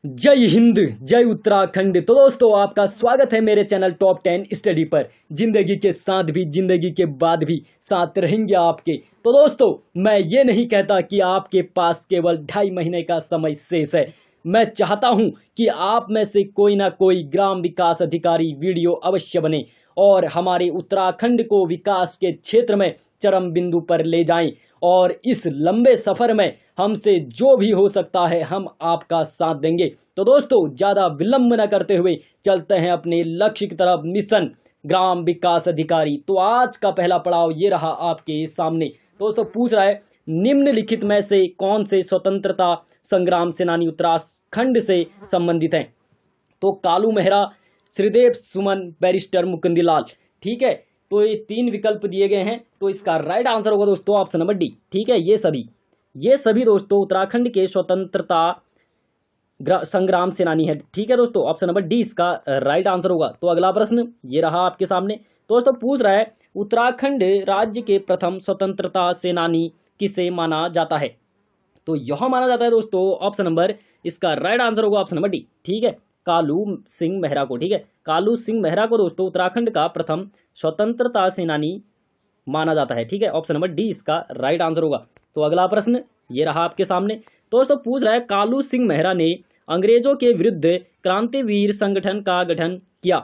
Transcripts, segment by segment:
जय हिंद, जय उत्तराखंड। तो दोस्तों, आपका स्वागत है मेरे चैनल टॉप 10 स्टडी पर। जिंदगी के साथ भी, जिंदगी के बाद भी साथ रहेंगे आपके। तो दोस्तों, मैं ये नहीं कहता कि आपके पास केवल 2.5 महीने का समय शेष है। मैं चाहता हूं कि आप में से कोई ना कोई ग्राम विकास अधिकारी वीडियो अवश्य बने और हमारे उत्तराखंड को विकास के क्षेत्र में चरम बिंदु पर ले जाएं। और इस लंबे सफर में हमसे जो भी हो सकता है हम आपका साथ देंगे। तो दोस्तों, ज्यादा विलंब न करते हुए चलते हैं अपने लक्ष्य की तरफ, मिशन ग्राम विकास अधिकारी। तो आज का पहला पड़ाव ये रहा आपके सामने। दोस्तों, पूछ रहा है निम्नलिखित में से कौन से स्वतंत्रता संग्राम सेनानी उत्तराखंड से संबंधित हैं? तो कालू मेहरा, श्रीदेव सुमन, बैरिस्टर मुकुंदलाल। ठीक है, तो ये 3 विकल्प दिए गए हैं। तो इसका राइट आंसर होगा दोस्तों ऑप्शन नंबर डी। ठीक है, ये सभी दोस्तों उत्तराखंड के स्वतंत्रता संग्राम सेनानी है। ठीक है दोस्तों, ऑप्शन नंबर डी इसका राइट आंसर होगा। तो अगला प्रश्न ये रहा आपके सामने। दोस्तों, पूछ रहा है उत्तराखंड राज्य के प्रथम स्वतंत्रता सेनानी किसे माना जाता है? तो यह माना जाता है दोस्तों ऑप्शन नंबर, इसका राइट आंसर होगा ऑप्शन नंबर डी। ठीक है, कालू सिंह मेहरा को। ठीक है, कालू सिंह मेहरा को दोस्तों उत्तराखंड का प्रथम स्वतंत्रता सेनानी माना जाता है। ठीक है, ऑप्शन नंबर डी इसका राइट आंसर होगा। तो अगला प्रश्न ये रहा आपके सामने। दोस्तों, पूछ रहा है कालू सिंह मेहरा ने अंग्रेजों के विरुद्ध क्रांतिवीर संगठन का गठन किया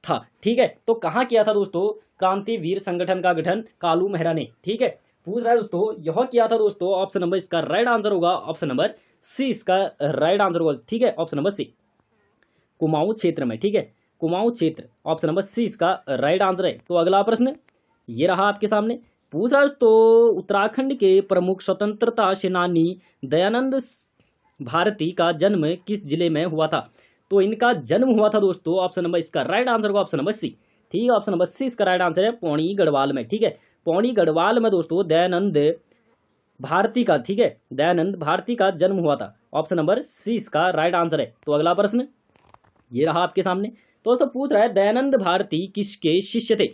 था। ठीक है, तो कहाँ किया था दोस्तों क्रांतिवीर संगठन का गठन कालू मेहरा ने? ठीक है, पूछ रहा है दोस्तों यह किया था दोस्तों, ऑप्शन नंबर इसका राइट आंसर होगा ऑप्शन नंबर सी इसका राइट आंसर होगा। ठीक है, ऑप्शन नंबर सी, कुमाऊं क्षेत्र में। ठीक है, कुमाऊं क्षेत्र, ऑप्शन नंबर सी इसका राइट आंसर है। तो अगला प्रश्न ये रहा आपके सामने। पूछ रहा है तो उत्तराखंड के प्रमुख स्वतंत्रता सेनानी दयानंद भारती का जन्म किस जिले में हुआ था? तो इनका जन्म हुआ था दोस्तों, ऑप्शन नंबर इसका राइट आंसर होगा ऑप्शन नंबर सी। ठीक है, ऑप्शन नंबर सी इसका राइट आंसर है, पौड़ी गढ़वाल में। ठीक है, पौड़ी गढ़वाल में दोस्तों दयानंद भारती का, ठीक है, दयानंद भारती का जन्म हुआ था। ऑप्शन नंबर सी इसका राइट आंसर है। तो अगला प्रश्न ये रहा आपके सामने। दोस्तों, पूछ रहा है दयानंद भारती किसके शिष्य थे?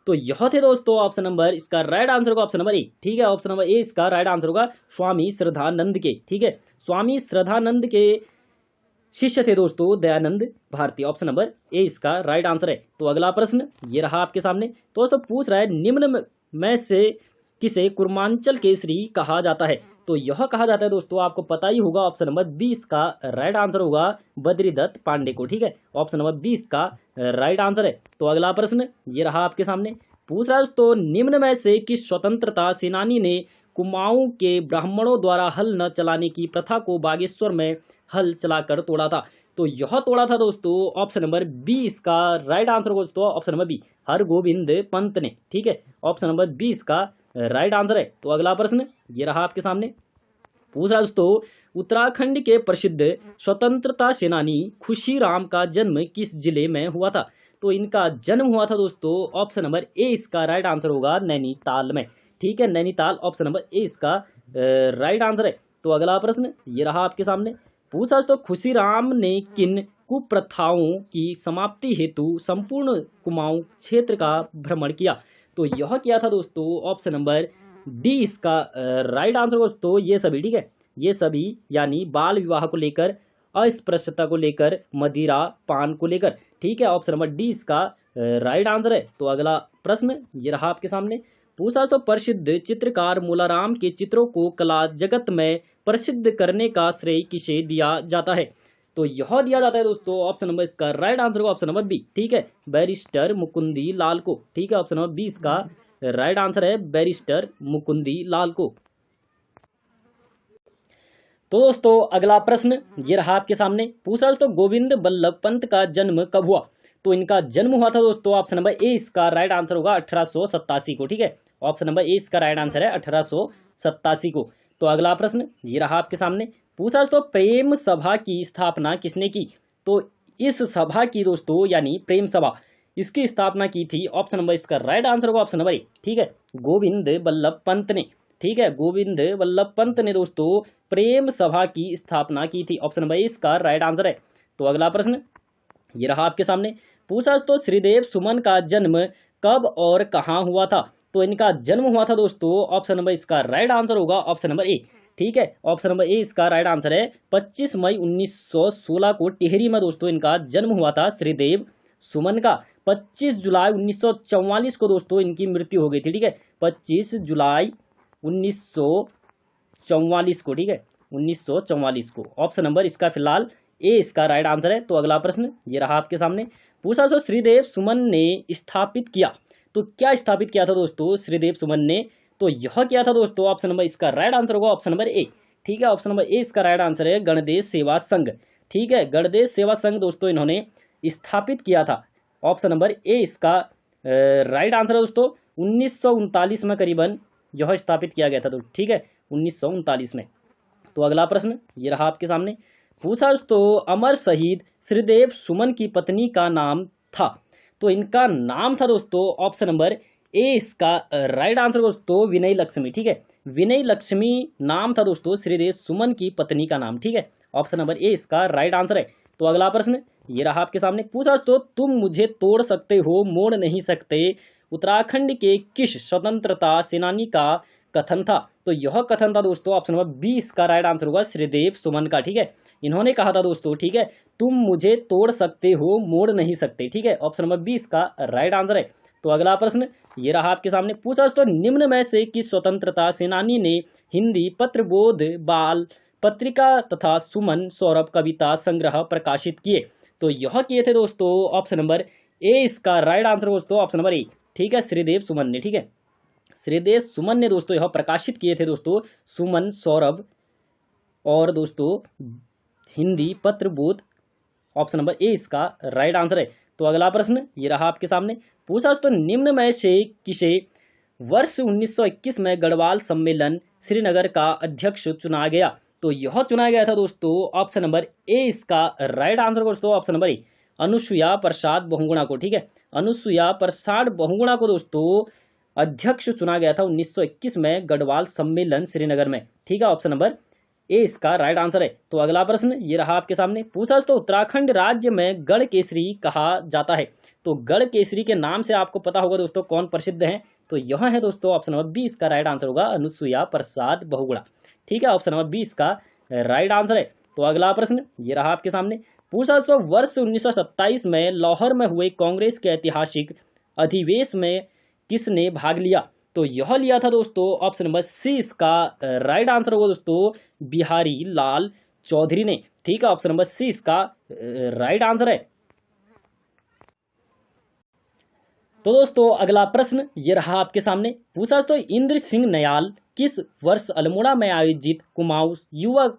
तो यह थे दोस्तों ऑप्शन नंबर इसका राइट आंसर होगा ऑप्शन नंबर ए। ठीक है, ऑप्शन नंबर ए इसका राइट आंसर होगा, स्वामी श्रद्धानंद के। ठीक है, स्वामी श्रद्धानंद के शिष्य थे दोस्तों Dayanand Bharati. Option number A इसका राइट आंसर है। तो अगला प्रश्न ये रहा आपके सामने। दोस्तों, पूछ रहा है निम्न में से किसे कुर्मांचल केसरी कहा जाता है? तो यह कहा जाता है दोस्तों, आपको पता ही होगा, ऑप्शन नंबर 20 का राइट आंसर होगा बद्रीदत्त पांडे को। ठीक है, ऑप्शन नंबर 20 का राइट आंसर है। तो अगला प्रश्न ये रहा आपके सामने। पूछ रहा है दोस्तों निम्न में से किस स्वतंत्रता सेनानी ने कुमाऊं के ब्राह्मणों द्वारा हल न चलाने की प्रथा को बागेश्वर में हल चलाकर तोड़ा था? तो यह तोड़ा था दोस्तों, ऑप्शन नंबर बी इसका राइट आंसर होगा दोस्तों, option number B, Hargovind Pant ने। ठीक है, ऑप्शन नंबर 20 का राइट आंसर है। तो अगला प्रश्न ये रहा आपके सामने। पूछ रहा दोस्तों उत्तराखंड के प्रसिद्ध स्वतंत्रता सेनानी खुशीराम का जन्म किस जिले में हुआ था? तो इनका जन्म हुआ था दोस्तों, ऑप्शन नंबर ए इसका राइट आंसर होगा नैनीताल में। ठीक है, नैनीताल, ऑप्शन नंबर ए इसका राइट आंसर है। तो अगला प्रश्न ये रहा आपके सामने। पूछा दोस्तों खुशीराम ने किन कुप्रथाओं की समाप्ति हेतु संपूर्ण कुमाऊं क्षेत्र का भ्रमण किया? तो यह किया था दोस्तों, ऑप्शन नंबर डी इसका राइट आंसर दोस्तों, ये सभी। ठीक है, ये सभी यानी बाल विवाह को लेकर, अस्पृश्यता को लेकर, मदिरा पान को लेकर। ठीक है, ऑप्शन नंबर डी इसका राइट आंसर है। तो अगला प्रश्न ये रहा आपके सामने। पूछा तो प्रसिद्ध चित्रकार मोलाराम के चित्रों को कला जगत में प्रसिद्ध करने का श्रेय किसे दिया जाता है? तो यह दिया जाता है दोस्तों, ऑप्शन नंबर इसका राइट आंसर होगा ऑप्शन नंबर बी। ठीक है, बैरिस्टर मुकुंदी लाल को। ठीक है, ऑप्शन नंबर 20 का राइट आंसर है बैरिस्टर मुकुंदी लाल को। तो दोस्तों अगला प्रश्न ये रहा आपके सामने। पूछा दोस्तों गोविंद बल्लभ पंत का जन्म कब हुआ? तो इनका जन्म हुआ था दोस्तों, ऑप्शन नंबर ए इसका राइट आंसर होगा 1887 को। ठीक है, ऑप्शन नंबर ए इसका राइट आंसर है 1887 को। तो अगला प्रश्न ये रहा आपके सामने। पूछा दोस्तों प्रेम सभा की स्थापना किसने की? तो इस सभा की दोस्तों यानी प्रेम सभा, इसकी स्थापना की थी, ऑप्शन नंबर इसका राइट आंसर होगा ऑप्शन नंबर ए। ठीक है, गोविंद बल्लभ पंत ने। ठीक है, गोविंद बल्लभ पंत ने दोस्तों प्रेम सभा की स्थापना की थी, ऑप्शन नंबर ए इसका राइट आंसर है। तो अगला प्रश्न ये रहा आपके सामने। पूछा तो श्रीदेव सुमन का जन्म कब और कहाँ हुआ था? तो इनका जन्म हुआ था दोस्तों, ऑप्शन नंबर इसका राइट आंसर होगा ऑप्शन नंबर ए। ठीक है, ऑप्शन नंबर ए इसका राइट आंसर है। 25 मई 1916 को टिहरी में दोस्तों इनका जन्म हुआ था श्रीदेव सुमन का। 25 जुलाई 1944 को दोस्तों इनकी मृत्यु हो गई थी। ठीक है, 25 जुलाई 1944 को, ठीक है, 1944 को। ऑप्शन नंबर इसका फिलहाल ए इसका राइट आंसर है। तो अगला प्रश्न ये रहा आपके सामने, पूछा सो श्रीदेव सुमन ने स्थापित किया, तो क्या स्थापित किया था दोस्तों श्रीदेव सुमन ने? तो यह किया था दोस्तों, ऑप्शन नंबर इसका राइट आंसर होगा ऑप्शन नंबर ए। ठीक है, ऑप्शन नंबर ए इसका राइट आंसर है, गणदेश सेवा संघ। ठीक है, गणदेश सेवा संघ दोस्तों इन्होंने स्थापित किया था। ऑप्शन नंबर ए इसका राइट आंसर है दोस्तों। 1939 में करीबन यह स्थापित किया गया था। तो ठीक है, 1939 में। तो अगला प्रश्न ये रहा आपके सामने, पूछा दोस्तों अमर शहीद श्रीदेव सुमन की पत्नी का नाम था, तो इनका नाम था दोस्तों ऑप्शन नंबर ए इसका राइट आंसर दोस्तों विनय लक्ष्मी। ठीक है, विनय लक्ष्मी नाम था दोस्तों श्रीदेव सुमन की पत्नी का नाम। ठीक है, ऑप्शन नंबर ए इसका राइट आंसर है। तो अगला प्रश्न ये रहा आपके सामने, पूछा दोस्तों तुम मुझे तोड़ सकते हो मोड़ नहीं सकते उत्तराखंड के किस स्वतंत्रता सेनानी का कथन था? तो यह कथन था दोस्तों ऑप्शन नंबर बी इसका राइट आंसर होगा श्रीदेव सुमन का। ठीक है, इन्होंने कहा था दोस्तों, ठीक है, तुम मुझे तोड़ सकते हो मोड़ नहीं सकते। ठीक है, ऑप्शन नंबर बी इसका राइट आंसर है। तो अगला प्रश्न ये रहा आपके सामने, पूछा तो निम्न में से किस स्वतंत्रता सेनानी ने हिंदी पत्रबोध बाल पत्रिका तथा सुमन सौरभ कविता संग्रह प्रकाशित किए? तो यह किए थे दोस्तों ऑप्शन नंबर ए इसका राइट आंसर दोस्तों ऑप्शन नंबर ए। ठीक है, श्रीदेव सुमन ने। ठीक है, श्रीदेव सुमन ने दोस्तों यह प्रकाशित किए थे दोस्तों सुमन सौरभ और दोस्तों हिंदी पत्रबोध। ऑप्शन नंबर ए इसका राइट आंसर है। तो अगला प्रश्न ये रहा आपके सामने, पूछा तो निम्न में से किसे वर्ष 1921 में गढ़वाल सम्मेलन श्रीनगर का अध्यक्ष चुना गया? तो यह चुना गया था दोस्तों ऑप्शन नंबर ए इसका राइट आंसर दोस्तों ऑप्शन नंबर ए, अनुसुया प्रसाद बहुगुणा को। ठीक है, अनुसुया प्रसाद बहुगुणा को दोस्तों अध्यक्ष चुना गया था 1921 में गढ़वाल सम्मेलन श्रीनगर में। ठीक है, ऑप्शन नंबर ए इसका राइट आंसर है। तो अगला प्रश्न ये रहा आपके सामने, पूछा तो उत्तराखंड राज्य में गढ़ केसरी कहा जाता है, तो गढ़ केसरी के नाम से आपको पता होगा दोस्तों कौन प्रसिद्ध है? तो यह है दोस्तों ऑप्शन नंबर बी इसका राइट आंसर होगा अनुसुया प्रसाद बहुगुणा। ठीक है, ऑप्शन नंबर बी इसका राइट आंसर है। तो अगला प्रश्न ये रहा आपके सामने, पूछा तो वर्ष 1927 में लाहौर में हुए कांग्रेस के ऐतिहासिक अधिवेशन में किसने भाग लिया? तो यह लिया था दोस्तों ऑप्शन नंबर सी इसका राइट आंसर होगा दोस्तों बिहारी लाल चौधरी ने। ठीक है, ऑप्शन नंबर सी इसका राइट आंसर है। तो दोस्तों अगला प्रश्न ये रहा आपके सामने, पूछा दोस्तों इंद्र सिंह नयाल किस वर्ष अल्मोड़ा में आयोजित कुमाऊं युवा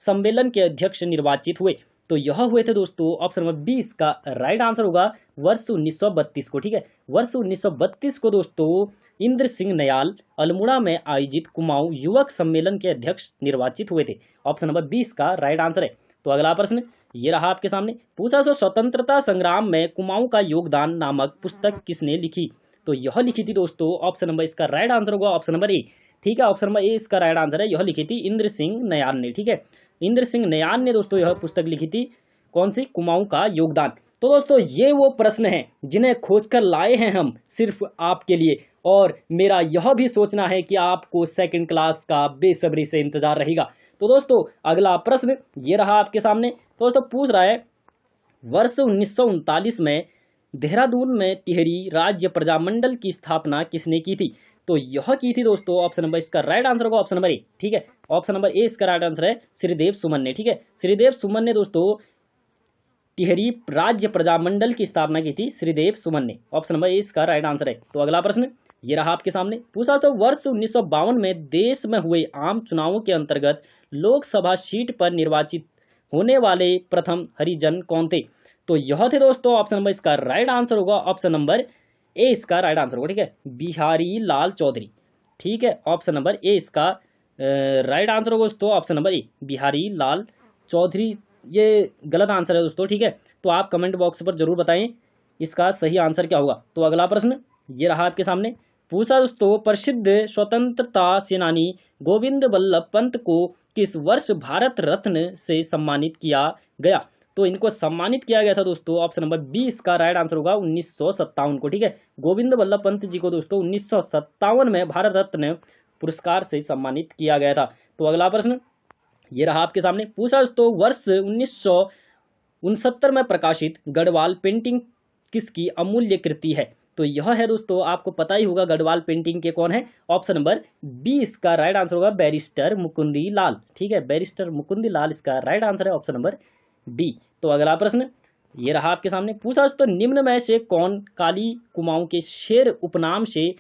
सम्मेलन के अध्यक्ष निर्वाचित हुए? तो यह हुए थे दोस्तों ऑप्शन नंबर बी इसका राइट आंसर होगा वर्ष 1932 को। ठीक है, वर्ष 1932 को दोस्तों इंद्र सिंह नयाल अल्मोड़ा में आयोजित कुमाऊं युवक सम्मेलन के अध्यक्ष निर्वाचित हुए थे। ऑप्शन नंबर बी इसका राइट आंसर है। तो अगला प्रश्न ये रहा आपके सामने, पूछा सो स्वतंत्रता संग्राम में कुमाऊं का योगदान नामक पुस्तक किसने लिखी? तो यह लिखी थी दोस्तों ऑप्शन नंबर इसका राइट आंसर होगा ऑप्शन नंबर ए। ठीक है, ऑप्शन नंबर ए इसका राइट आंसर है, यह लिखी थी इंद्र सिंह नयाल ने। ठीक है, इंद्र सिंह नयाल ने दोस्तों यह पुस्तक लिखी थी, कौन सी? कुमाऊं का योगदान। तो दोस्तों ये वो प्रश्न हैं जिन्हें खोजकर लाए हैं हम सिर्फ आपके लिए, और मेरा यह भी सोचना है कि आपको सेकंड क्लास का बेसब्री से इंतजार रहेगा। तो दोस्तों अगला प्रश्न ये रहा आपके सामने, दोस्तों पूछ रहा है वर्ष 1939 में देहरादून में टिहरी राज्य प्रजामंडल की स्थापना किसने की थी? तो यह की थी दोस्तों ऑप्शन नंबर इसका राइट आंसर होगा ऑप्शन नंबर ए। ठीक है, ऑप्शन नंबर ए इसका राइट आंसर है श्रीदेव सुमन ने। ठीक है, श्रीदेव सुमन ने दोस्तों टिहरी राज्य प्रजामंडल की स्थापना की थी, श्रीदेव सुमन ने। ऑप्शन नंबर ए इसका राइट आंसर है। तो अगला प्रश्न ये रहा आपके सामने, पूछा तो वर्ष 1952 में देश में हुए आम चुनावों के अंतर्गत लोकसभा सीट पर निर्वाचित होने वाले प्रथम हरिजन कौन थे? तो यह थे दोस्तों ऑप्शन नंबर इसका राइट आंसर होगा ऑप्शन नंबर ए इसका राइट आंसर होगा। ठीक है, बिहारी लाल चौधरी। ठीक है, ऑप्शन नंबर ए इसका राइट आंसर होगा दोस्तों ऑप्शन नंबर ए बिहारी लाल चौधरी। ये गलत आंसर है दोस्तों। ठीक है, तो आप कमेंट बॉक्स पर जरूर बताएं इसका सही आंसर क्या होगा। तो अगला प्रश्न ये रहा आपके सामने, पूछा दोस्तों प्रसिद्ध स्वतंत्रता सेनानी गोविंद वल्लभ पंत को किस वर्ष भारत रत्न से सम्मानित किया गया? तो इनको सम्मानित किया गया था दोस्तों ऑप्शन नंबर बी इसका राइट आंसर होगा 1957 को। ठीक है, गोविंद वल्लभ पंत जी को दोस्तों 1957 में भारत रत्न पुरस्कार से सम्मानित किया गया था। तो अगला प्रश्न ये रहा आपके सामने। पूछा दोस्तों वर्ष 1969 में प्रकाशित गढ़वाल पेंटिंग किसकी अमूल्य कृति है? तो यह है दोस्तों, आपको पता ही होगा गढ़वाल पेंटिंग के कौन है। ऑप्शन नंबर बी इसका राइट आंसर होगा, बैरिस्टर मुकुंदी लाल। ठीक है, बैरिस्टर मुकुंदी लाल इसका राइट आंसर है, ऑप्शन नंबर बी। तो अगला प्रश्न ये रहा आपके सामने। पूछा दोस्तों निम्न में से कौन काली कुमाऊं के शेर उपनाम से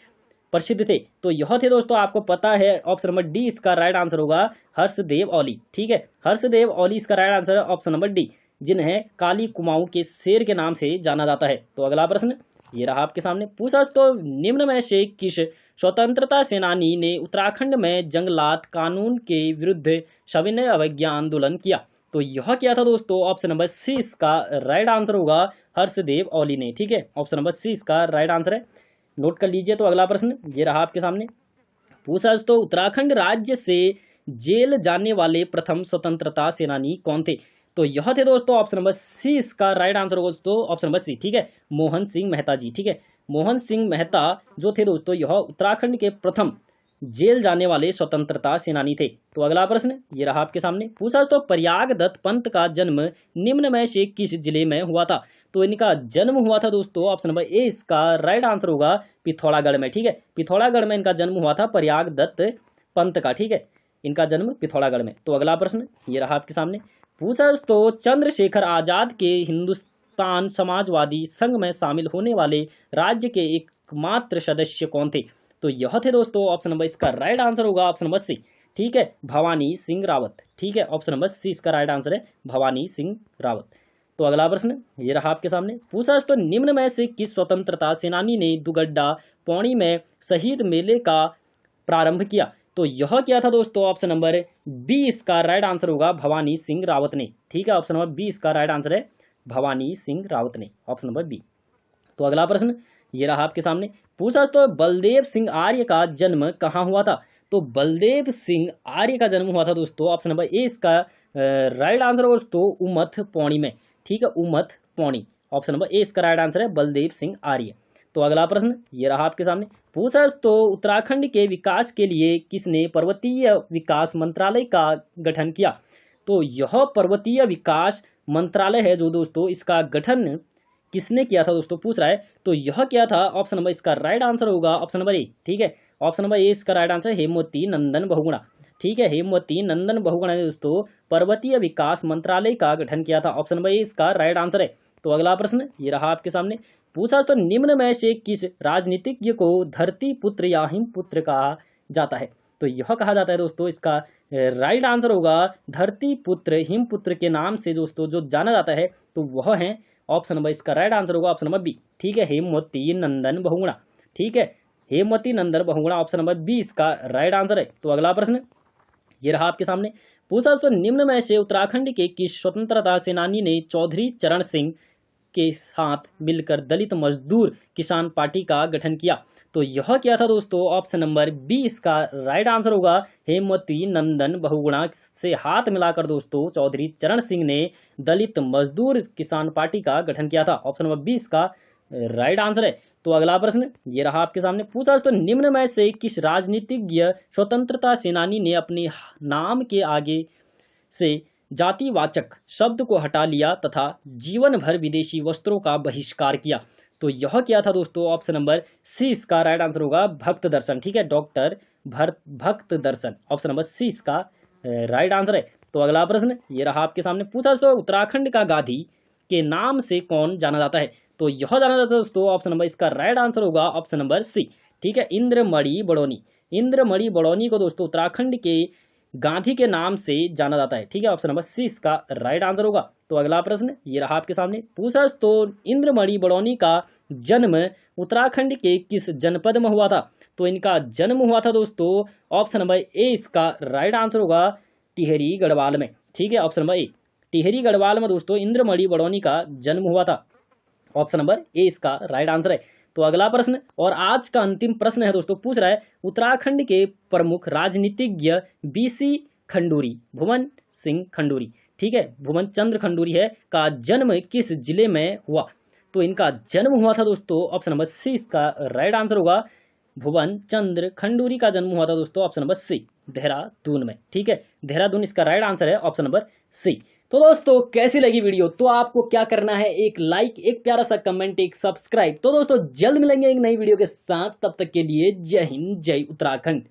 प्रसिद्ध थे? तो यह थे दोस्तों, आपको पता है, ऑप्शन नंबर डी इसका राइट आंसर होगा, हर्षदेव औली। ठीक है, हर्षदेव औली इसका राइट आंसर है, ऑप्शन नंबर डी, जिन्हें काली कुमाऊं के शेर के नाम से जाना जाता है। तो अगला प्रश्न ये रहा आपके सामने। पूछा तो निम्न में से किस स्वतंत्रता सेनानी ने उत्तराखंड में जंगलात कानून के विरुद्ध सविनय अवज्ञा आंदोलन किया? तो यह क्या था दोस्तों, ऑप्शन नंबर सी इसका राइट आंसर होगा, हर्षदेव औली ने। ठीक है, ऑप्शन नंबर सी इसका राइट आंसर है, नोट कर लीजिए। तो अगला प्रश्न ये रहा आपके सामने। पूछा तो उत्तराखंड राज्य से जेल जाने वाले प्रथम स्वतंत्रता सेनानी कौन थे? तो यह थे दोस्तों, ऑप्शन नंबर सी इसका राइट आंसर होगा दोस्तों, ऑप्शन नंबर सी। ठीक है, मोहन सिंह मेहता जी। ठीक है, मोहन सिंह मेहता जो थे दोस्तों, यह उत्तराखंड के प्रथम जेल जाने वाले स्वतंत्रता सेनानी थे। तो अगला प्रश्न ये रहा आपके सामने। पूछा तो प्रयाग दत्त पंत का जन्म निम्न में से किस जिले में हुआ था? तो इनका जन्म हुआ था दोस्तों, ऑप्शन नंबर ए इसका राइट आंसर होगा, पिथौरागढ़ में। ठीक है, पिथौरागढ़ में इनका जन्म हुआ था, प्रयाग दत्त पंत का। ठीक है, इनका जन्म पिथौरागढ़ में। तो अगला प्रश्न ये रहा आपके सामने। पूछा तो चंद्रशेखर आजाद के हिंदुस्तान समाजवादी संघ में शामिल होने वाले राज्य के एकमात्र सदस्य कौन थे? तो यह थे दोस्तों, ऑप्शन नंबर इसका राइट आंसर होगा, ऑप्शन नंबर सी। ठीक है, भवानी सिंह रावत। ठीक है, ऑप्शन नंबर सी इसका राइट आंसर है, भवानी सिंह रावत। तो अगला प्रश्न ये रहा आपके सामने। पूछा तो निम्न में से किस स्वतंत्रता सेनानी ने दुगड्डा पौड़ी में शहीद मेले का प्रारंभ किया? तो यह क्या था दोस्तों, ऑप्शन नंबर बी इसका राइट आंसर होगा, भवानी सिंह रावत ने। ठीक है, ऑप्शन नंबर बी इसका राइट आंसर है, भवानी सिंह रावत ने, ऑप्शन नंबर बी। तो अगला प्रश्न ये रहा आपके सामने। पूछा तो बलदेव सिंह आर्य का जन्म कहाँ हुआ था? तो बलदेव सिंह आर्य का जन्म हुआ था दोस्तों, ऑप्शन नंबर ए इसका राइट आंसर होगा दोस्तों, उमथ पौड़ी में। ठीक है, उमथ पौड़ी, ऑप्शन नंबर ए इसका राइट आंसर है, बलदेव सिंह आर्य। तो अगला प्रश्न ये रहा आपके सामने। पूछा तो उत्तराखंड के विकास के लिए किसने पर्वतीय विकास मंत्रालय का गठन किया? तो यह पर्वतीय विकास मंत्रालय है जो दोस्तों, इसका गठन किसने किया था दोस्तों, पूछ रहा है। तो यह क्या था, ऑप्शन नंबर इसका राइट आंसर होगा, ऑप्शन नंबर ए। ठीक है, ऑप्शन नंबर ए इसका राइट आंसर, हेमवती नंदन बहुगुणा। ठीक है, हेमवती नंदन बहुगुणा ने दोस्तों पर्वतीय विकास मंत्रालय का गठन किया था, ऑप्शन नंबर ए इसका राइट आंसर है। तो अगला प्रश्न ये रहा आपके सामने। पूछा तो निम्न में से किस राजनीतिज्ञ को धरती पुत्र या हिमपुत्र कहा जाता है? तो यह कहा जाता है दोस्तों, इसका राइट आंसर होगा, धरती पुत्र हिमपुत्र के नाम से दोस्तों जो जाना जाता है, तो वह है, ऑप्शन नंबर इसका राइट आंसर होगा, ऑप्शन नंबर बी। ठीक है, हेमवती नंदन बहुगुणा। ठीक है, Hemvati Nandan Bahuguna, option number B इसका राइट आंसर है। तो अगला प्रश्न ये रहा आपके सामने। पूछा तो निम्न में से उत्तराखंड के किस स्वतंत्रता सेनानी ने चौधरी चरण सिंह के साथ मिलकर दलित मजदूर किसान पार्टी का गठन किया? तो यह क्या था दोस्तों, ऑप्शन नंबर बी इसका राइट आंसर होगा, हेमवती नंदन बहुगुणा से हाथ मिलाकर दोस्तों चौधरी चरण सिंह ने दलित मजदूर किसान पार्टी का गठन किया था, ऑप्शन नंबर बी इसका राइट आंसर है। तो अगला प्रश्न ये रहा आपके सामने। पूछा तो निम्न में से किस राजनीतिज्ञ स्वतंत्रता सेनानी ने अपने नाम के आगे से जातिवाचक शब्द को हटा लिया तथा जीवन भर विदेशी वस्त्रों का बहिष्कार किया? तो यह क्या था दोस्तों, ऑप्शन नंबर सी इसका राइट आंसर होगा, भक्त दर्शन। ठीक है, डॉक्टर भक्त दर्शन, ऑप्शन नंबर सी इसका राइट आंसर है। तो अगला प्रश्न ये रहा आपके सामने। पूछा तो उत्तराखंड का गांधी के नाम से कौन जाना जाता है? तो यह जाना जाता है दोस्तों, ऑप्शन नंबर इसका राइट आंसर होगा, ऑप्शन नंबर सी। ठीक है, इंद्रमणि बड़ौनी। इंद्रमणि बड़ौनी को दोस्तों उत्तराखंड के गांधी के नाम से जाना जाता है। ठीक है, ऑप्शन नंबर सी इसका राइट आंसर होगा। तो अगला प्रश्न ये रहा आपके सामने। पूछा तो इंद्रमणि बड़ौनी का जन्म उत्तराखंड के किस जनपद में हुआ था? तो इनका जन्म हुआ था दोस्तों, ऑप्शन नंबर ए इसका राइट आंसर होगा, टिहरी गढ़वाल में। ठीक है, ऑप्शन नंबर ए, टिहरी गढ़वाल में दोस्तों इंद्रमणि बड़ौनी का जन्म हुआ था, ऑप्शन नंबर ए इसका राइट आंसर है। तो अगला प्रश्न और आज का अंतिम प्रश्न है दोस्तों, पूछ रहा है उत्तराखंड के प्रमुख राजनीतिज्ञ बीसी खंडूरी, भुवन सिंह खंडूरी, ठीक है, भुवन चंद्र खंडूरी है, का जन्म किस जिले में हुआ? तो इनका जन्म हुआ था दोस्तों, ऑप्शन नंबर सी इसका राइट आंसर होगा, भुवन चंद्र खंडूरी का जन्म हुआ था दोस्तों ऑप्शन नंबर सी, देहरादून में। ठीक है, देहरादून इसका राइट आंसर है, ऑप्शन नंबर सी। तो दोस्तों कैसी लगी वीडियो, तो आपको क्या करना है, एक लाइक, एक प्यारा सा कमेंट, एक सब्सक्राइब। तो दोस्तों जल्द मिलेंगे एक नई वीडियो के साथ, तब तक के लिए जय हिंद, जय उत्तराखंड।